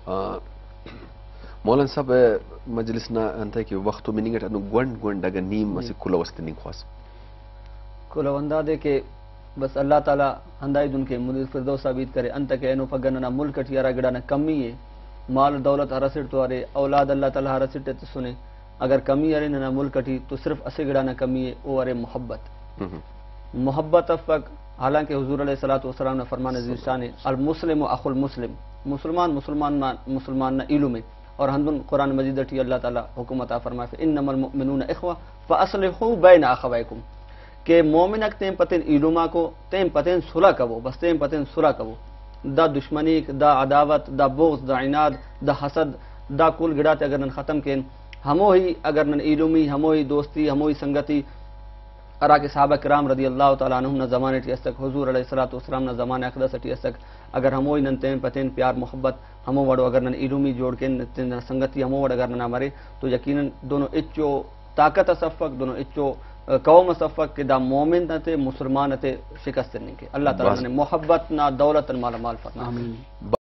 मौलाना साहब मजलिस ना अंत कि वक्त मीनिंग अनु गोंड गोंड अगर नीम मसे कुला वस्त नहीं ख्वास कुला वंदा दे के बस अल्लाह ताला हंदाई दुन के मुदीर फिरदौस साबित करे अंत के एनो फगनना मुल्क टियारा गड़ाना कमी है माल दौलत हरसिट तो अरे औलाद अल्लाह ताला हरसिट तो सुने अगर कमी अरे ना मुल्क टी तो सिर्फ असे गड़ाना कमी है वो अरे मोहब्बत अफक। हालांकि हुजूर अलैहिस्सलातु वस्सलाम ने फरमान ज़ीशान है अल मुस्लिम अखुल मुस्लिम मुसलमान मुसलमान ना इल्म में और हंदुन कुरान मजीद टी अल्लाह ताला हुकूमत आ फरमाए इन्नमल मुमिनूना इख्वा फअस्लिहू बैन अखवैकुम के मोमिनक तेम पतेन इलुमा को तेम पतेन सुलह कबो बस तेम पतेन सुलह कबो दा दुश्मनी दा अदावत दा बोग्स दा इनाद दा हसद दा कुल गिड़ाते अगर नन खत्म केन हमो ही अगर नन इलुमी हमो ही दोस्ती हमो ही संगति अरा के साहबा किराम रदी अल्लाह तआला अन्हुम न ज़माने टी असक हुजूर अलैहिस्सलातु वस्सलाम न ज़माने अक़दस टी असक अगर हमो ही नन तेम पतेन प्यार मोहब्बत हमो वड़ो अगर नन इलुमी जोड़ के न संगति हमो वड़ अगर न मरे तो यकीनन दोनों इच्चो ताकत सफ़क दोनों इच्चो कौम सफ़क के दा मोमिन थे मुसलमान थे शिकस्त नहीं के अल्लाह ताला ने मोहब्बत ना दौलत माल माल फरमा।